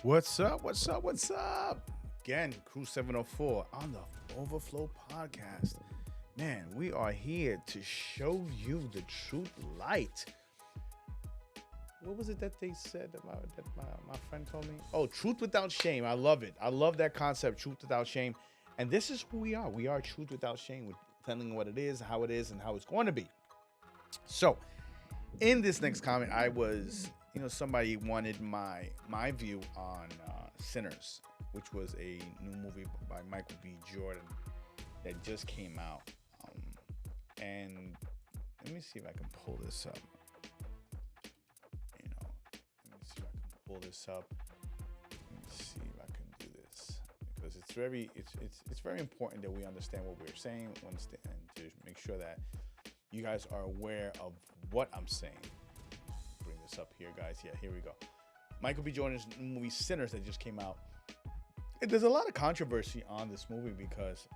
What's up? What's up? What's up? Again, Crew 704 on the Overflow Podcast. Man, we are here to show you the truth light. What was it that they said that my friend told me? Oh, truth without shame. I love it. I love that concept, truth without shame. And this is who we are. We are truth without shame. We're telling what it is, and how it's going to be. So, in this next comment, I was, somebody wanted my view on Sinners, which was a new movie by Michael B. Jordan that just came out. And let me see if I can pull this up. Let me see if I can pull this up. Let me see if I can do this, because it's very important that we understand what we're saying, and to make sure that you guys are aware of what I'm saying. Bring this up here, guys. Yeah, here we go. Michael B. Jordan's movie Sinners that just came out. There's a lot of controversy on this movie because,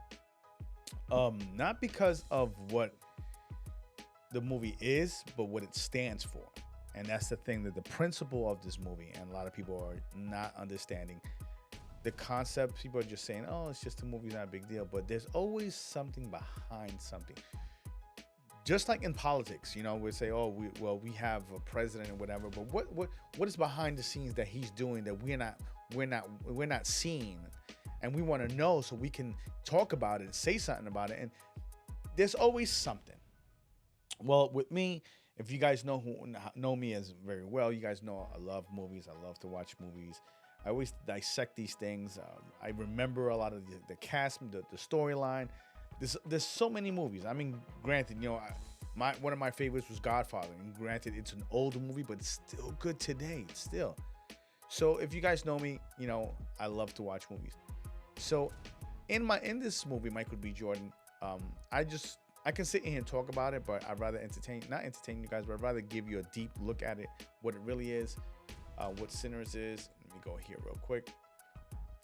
not because of what the movie is, but what it stands for. And that's the thing, that the principle of this movie, and a lot of people are not understanding the concept. People are just saying, oh, it's just a movie, not a big deal. But there's always something behind something. Just like in politics, we say, oh, we have a president or whatever, but what is behind the scenes that he's doing that we're not seeing, and we want to know so we can talk about it and say something about it. And there's always something. Well, with me, if you guys know me as very well, you guys know I love movies. I love to watch movies. I always dissect these things. I remember a lot of the cast, the storyline. There's so many movies. I mean, granted, one of my favorites was Godfather. And granted, it's an old movie, but it's still good today. Still. So if you guys know me, I love to watch movies. So in this movie, Michael B. Jordan, I can sit here and talk about it, but I'd rather not entertain you guys, but I'd rather give you a deep look at it, what it really is, what Sinners is. Let me go here real quick.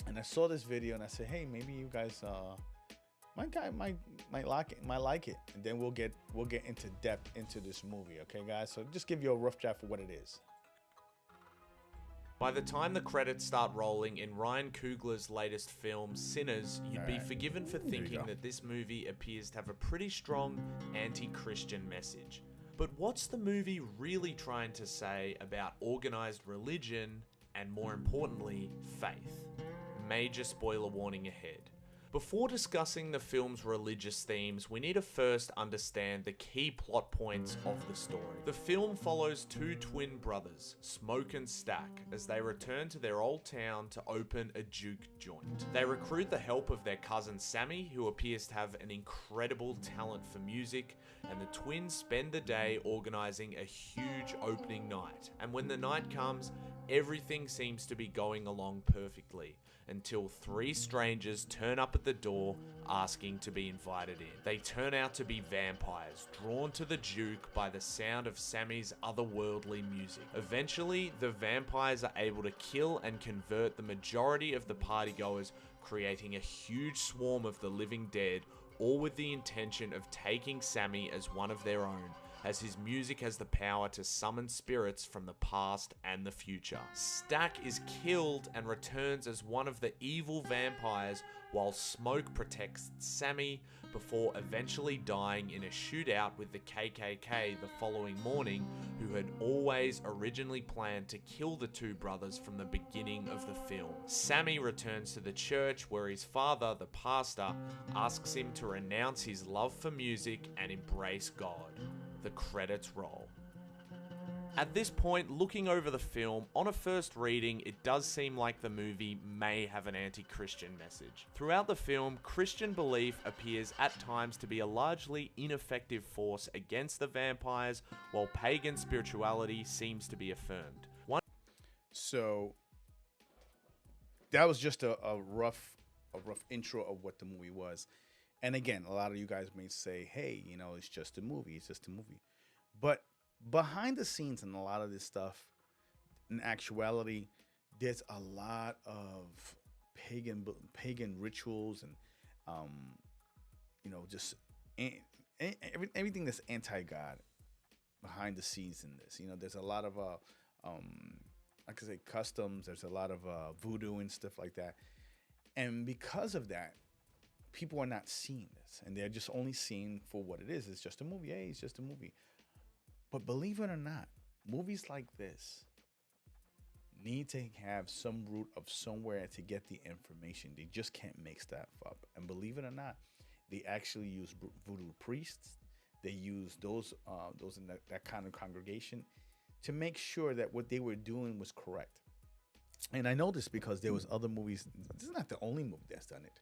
And I saw this video and I said, hey, maybe you guys might like it, and then we'll get into depth into this movie, okay, guys? So just give you a rough draft for what it is. By the time the credits start rolling in Ryan Coogler's latest film, Sinners, you'd be forgiven for thinking that this movie appears to have a pretty strong anti-Christian message. But what's the movie really trying to say about organized religion and, more importantly, faith? Major spoiler warning ahead. Before discussing the film's religious themes, we need to first understand the key plot points of the story. The film follows two twin brothers, Smoke and Stack, as they return to their old town to open a juke joint. They recruit the help of their cousin Sammy, who appears to have an incredible talent for music, and the twins spend the day organizing a huge opening night. And when the night comes, everything seems to be going along perfectly, until three strangers turn up at the door asking to be invited in. They turn out to be vampires, drawn to the juke by the sound of Sammy's otherworldly music. Eventually, the vampires are able to kill and convert the majority of the partygoers, creating a huge swarm of the living dead, all with the intention of taking Sammy as one of their own, as his music has the power to summon spirits from the past and the future. Stack is killed and returns as one of the evil vampires, while Smoke protects Sammy before eventually dying in a shootout with the KKK the following morning, who had always originally planned to kill the two brothers from the beginning of the film. Sammy returns to the church where his father, the pastor, asks him to renounce his love for music and embrace God. The credits roll. At this point, looking over the film, on a first reading, it does seem like the movie may have an anti-Christian message. Throughout the film, Christian belief appears at times to be a largely ineffective force against the vampires, while pagan spirituality seems to be affirmed. So that was just a rough intro of what the movie was. And again, a lot of you guys may say, hey, it's just a movie. It's just a movie. But behind the scenes in a lot of this stuff, in actuality, there's a lot of pagan rituals and, just everything that's anti-God behind the scenes in this. There's a lot of like I say, customs. There's a lot of voodoo and stuff like that. And because of that, people are not seeing this, and they're just only seeing for what it is. It's just a movie. Hey, it's just a movie. But believe it or not, movies like this need to have some root of somewhere to get the information. They just can't make stuff up. And believe it or not, they actually use voodoo priests. They use those in that kind of congregation to make sure that what they were doing was correct. And I know this because there was other movies. This is not the only movie that's done it.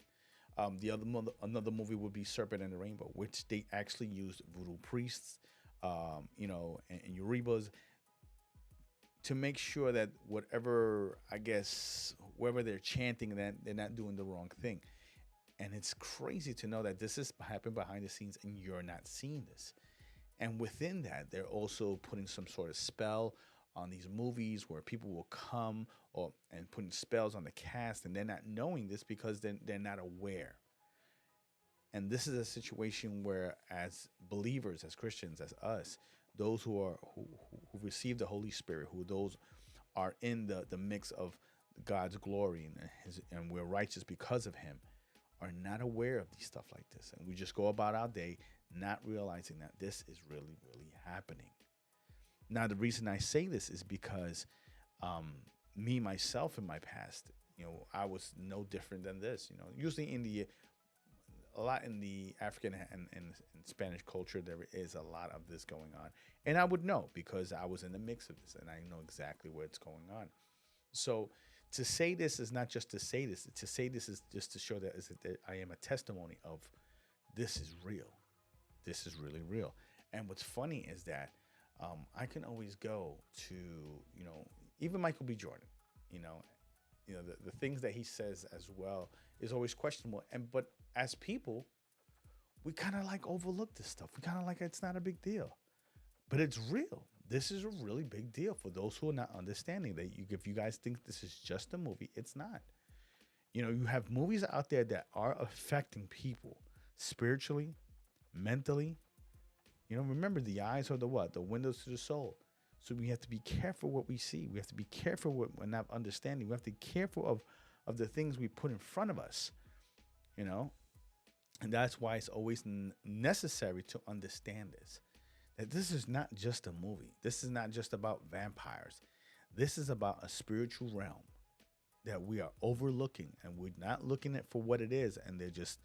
Another movie would be Serpent and the Rainbow, which they actually used voodoo priests, and Uribas, to make sure that whatever, I guess, whoever they're chanting, that they're not doing the wrong thing. And it's crazy to know that this is happening behind the scenes and you're not seeing this. And within that, they're also putting some sort of spell on these movies where people will come and putting spells on the cast, and they're not knowing this because they're not aware. And this is a situation where, as believers, as Christians, as us, those who receive the Holy Spirit, those are in the mix of God's glory and we're righteous because of Him, are not aware of these stuff like this. And we just go about our day not realizing that this is really, really happening. Now, the reason I say this is because me, myself, in my past, I was no different than this. Usually a lot in the African and Spanish culture, there is a lot of this going on. And I would know because I was in the mix of this and I know exactly what's going on. So to say this is not just to say this. To say this is just to show that I am a testimony of this is real. This is really real. And what's funny is that I can always go to, even Michael B. Jordan, the things that he says as well is always questionable. But as people, we kind of like overlook this stuff. We kind of like it's not a big deal, but it's real. This is a really big deal for those who are not understanding that. If you guys think this is just a movie, it's not. You have movies out there that are affecting people spiritually, mentally. Remember, the eyes are the windows to the soul. So we have to be careful what we see. We have to be careful what we're not understanding. We have to be careful of the things we put in front of us, And that's why it's always necessary to understand this. That this is not just a movie. This is not just about vampires. This is about a spiritual realm that we are overlooking, and we're not looking at for what it is. And they're just,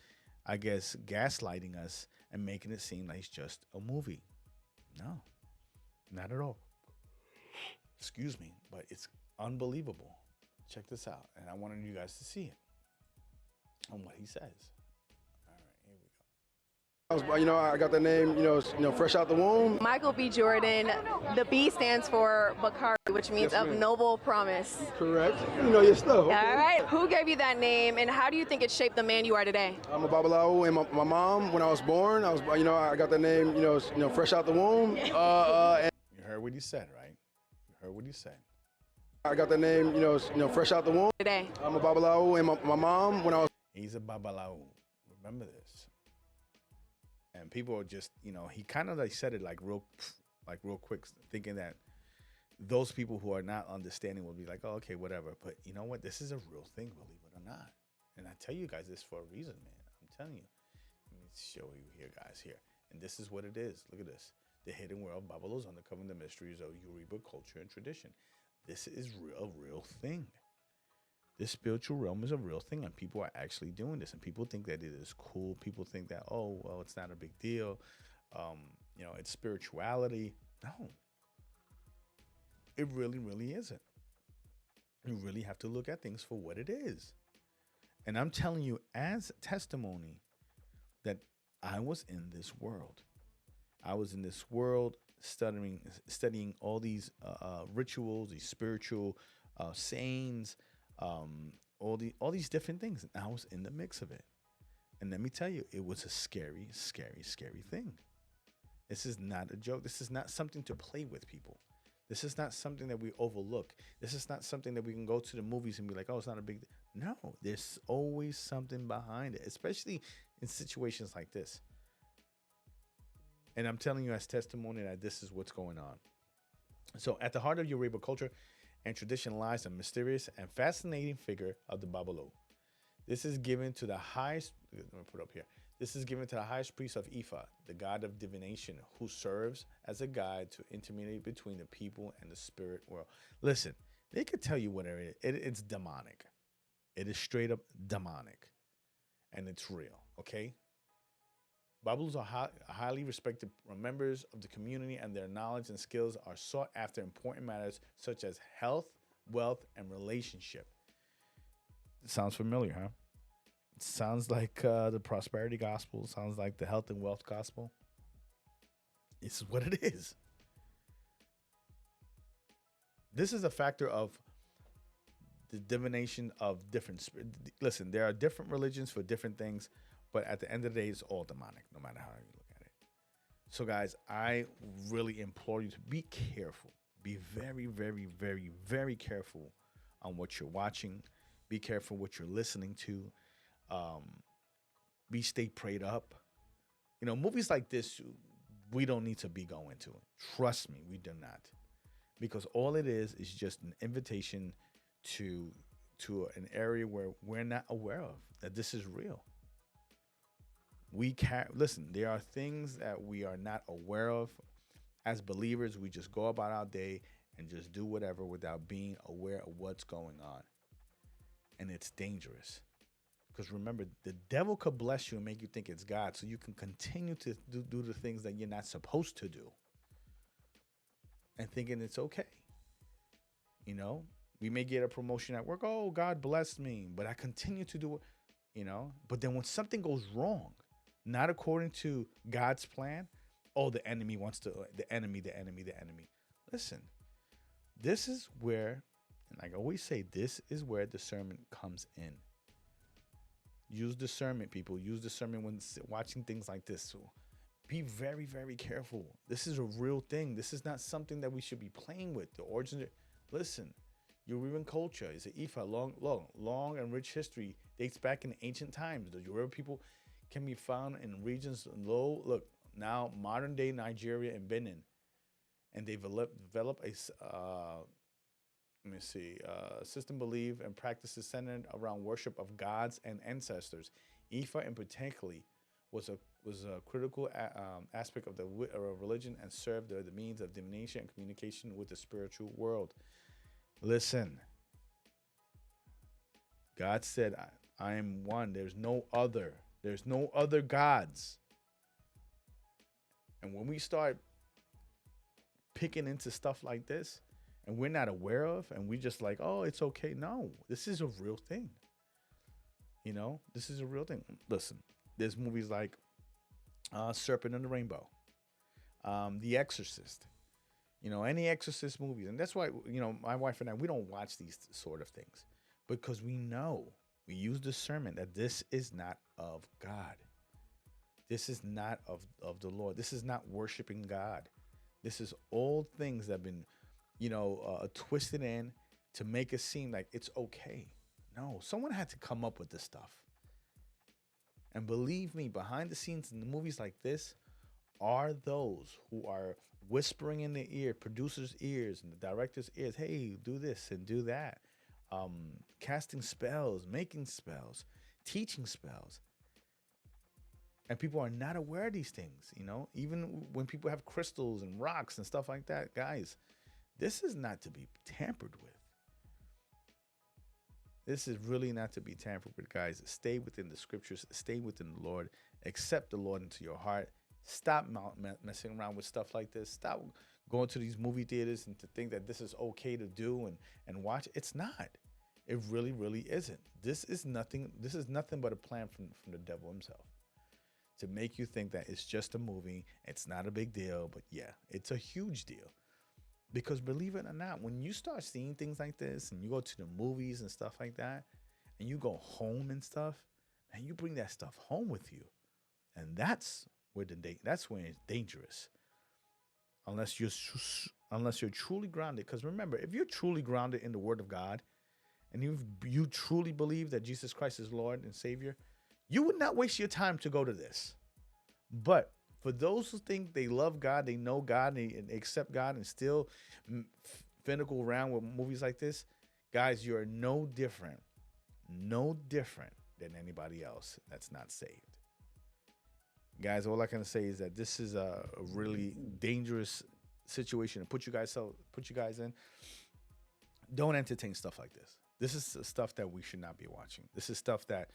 I guess, gaslighting us and making it seem like it's just a movie. No, not at all. Excuse me, but it's unbelievable. Check this out. And I wanted you guys to see it on what he says. I got the name, fresh out the womb. Michael B. Jordan. The B stands for Bakari, which means of noble promise. Correct. Your stuff. Okay. All right. Who gave you that name, and how do you think it shaped the man you are today? I'm a Babalawo, and my mom, when I was born, I got the name, fresh out the womb. You heard what he said, right? You heard what he said. I got the name, fresh out the womb. Today. I'm a Babalawo, and my mom, when I was... He's a Babalawo. Remember this. And people are just, he kind of said it real quick, thinking that those people who are not understanding will be like, oh, okay, whatever. But you know what? This is a real thing, believe it or not. And I tell you guys this for a reason, man. I'm telling you. Let me show you here, guys, here. And this is what it is. Look at this. The hidden world, Babalos uncovering the mysteries of Yoruba culture and tradition. This is a real thing. This spiritual realm is a real thing, and people are actually doing this. And people think that it is cool. People think that, oh, well, it's not a big deal. It's spirituality. No. It really, really isn't. You really have to look at things for what it is. And I'm telling you as testimony that I was in this world. I was in this world studying all these rituals, these spiritual sayings, all these different things. And I was in the mix of it. And let me tell you, it was a scary, scary, scary thing. This is not a joke. This is not something to play with, people. This is not something that we overlook. This is not something that we can go to the movies and be like, oh, it's not a big deal. No, there's always something behind it, especially in situations like this. And I'm telling you as testimony that this is what's going on. So at the heart of Yoruba culture and tradition lies a mysterious and fascinating figure of the Babalo. This is given to the highest, let me put up here. This is given to the highest priest of Ifa, the god of divination, who serves as a guide to intermediate between the people and the spirit world. Listen, they could tell you whatever it is. It's demonic. It is straight up demonic. And it's real, okay? Babalus are highly respected members of the community, and their knowledge and skills are sought after important matters such as health, wealth, and relationship. It sounds familiar, huh? It sounds like the prosperity gospel. Sounds like the health and wealth gospel. This is what it is. This is a factor of the divination of different. Listen, there are different religions for different things, but at the end of the day, it's all demonic, no matter how you look at it. So, guys, I really implore you to be careful. Be very, very, very, very careful on what you're watching. Be careful what you're listening to. Stay prayed up. You know, movies like this, we don't need to be going to it. Trust me, we do not. Because all it is just an invitation to an area where we're not aware of that this is real. Listen, there are things that we are not aware of. As believers, we just go about our day and just do whatever without being aware of what's going on. And it's dangerous. Because remember, the devil could bless you and make you think it's God, so you can continue to do the things that you're not supposed to do. And thinking it's okay. You know, we may get a promotion at work. Oh, God blessed me. But I continue to do it, you know. But then when something goes wrong, not according to God's plan, oh, the enemy wants to, the enemy. Listen, this is where, and I always say, this is where discernment comes in. Use discernment, people. Use discernment when watching things like this. So be very, very careful. This is a real thing. This is not something that we should be playing with. The origin. Listen, Yoruban culture is an Ifa, long and rich history. Dates back in ancient times. The Yoruba people can be found in regions now modern day Nigeria and Benin, and they develop a system belief and practices centered around worship of gods and ancestors. Ifa, in particular, was a critical aspect of the religion and served the means of divination and communication with the spiritual world. Listen, God said, I am one. There's no other. There's no other gods. And when we start picking into stuff like this, and we're not aware of, and we just like, oh, it's okay. No, this is a real thing. You know, this is a real thing. Listen, there's movies like Serpent and the Rainbow, The Exorcist, you know, any Exorcist movies. And that's why, you know, my wife and I, we don't watch these sort of things because we know, we use discernment that this is not of God. This is not of the Lord. This is not worshiping God. This is old things that have been, you know, twisted in to make it seem like it's okay. No, someone had to come up with this stuff. And believe me, behind the scenes in the movies like this are those who are whispering in the ear, producers' ears and the director's ears, hey, do this and do that. Casting spells, making spells, teaching spells. And people are not aware of these things, you know, even when people have crystals and rocks and stuff like that, guys. This is not to be tampered with. This is really not to be tampered with, guys. Stay within the scriptures. Stay within the Lord. Accept the Lord into your heart. Stop messing around with stuff like this. Stop going to these movie theaters and to think that this is okay to do and watch. It's not. It really, really isn't. This is nothing but a plan from the devil himself to make you think that it's just a movie. It's not a big deal. But yeah, it's a huge deal. Because believe it or not, when you start seeing things like this and you go to the movies and stuff like that, and you go home and stuff, and you bring that stuff home with you, and that's when it's dangerous. Unless you're truly grounded. Because remember, if you're truly grounded in the Word of God, and you truly believe that Jesus Christ is Lord and Savior, you would not waste your time to go to this. But for those who think they love God, they know God, and they accept God, and still finical round with movies like this, guys, you're no different than anybody else that's not saved. Guys, all I can say is that this is a really dangerous situation to put you guys in. Don't entertain stuff like this. This is stuff that we should not be watching. This is stuff that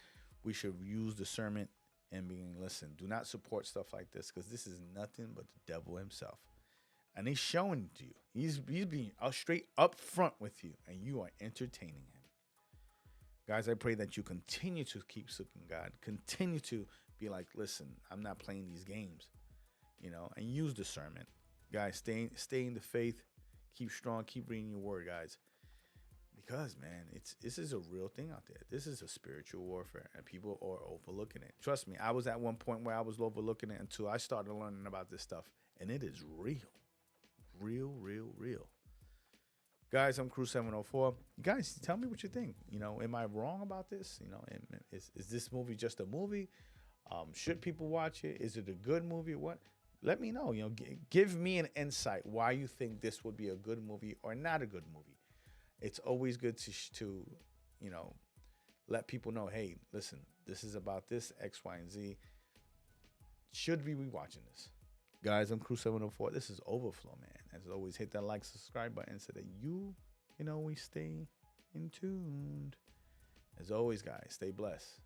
we should use discernment and being, listen, do not support stuff like this, because this is nothing but the devil himself. And he's showing it to you. He's being straight up front with you, and you are entertaining him. Guys, I pray that you continue to keep seeking God. Continue to be like, listen, I'm not playing these games, and use discernment. Guys, stay in the faith. Keep strong. Keep reading your word, guys. Because, man, this is a real thing out there. This is a spiritual warfare, and people are overlooking it. Trust me, I was at one point where I was overlooking it until I started learning about this stuff, and it is real. Real, real, real. Guys, I'm Crew 704. You guys, tell me what you think. Am I wrong about this? Is this movie just a movie? Should people watch it? Is it a good movie? What? Let me know. Give me an insight why you think this would be a good movie or not a good movie. It's always good to let people know, hey, listen, this is about this, X, Y, and Z. Should we be watching this? Guys, I'm Crew 704. This is Overflow, man. As always, hit that like, subscribe button so that we stay in tuned. As always, guys, stay blessed.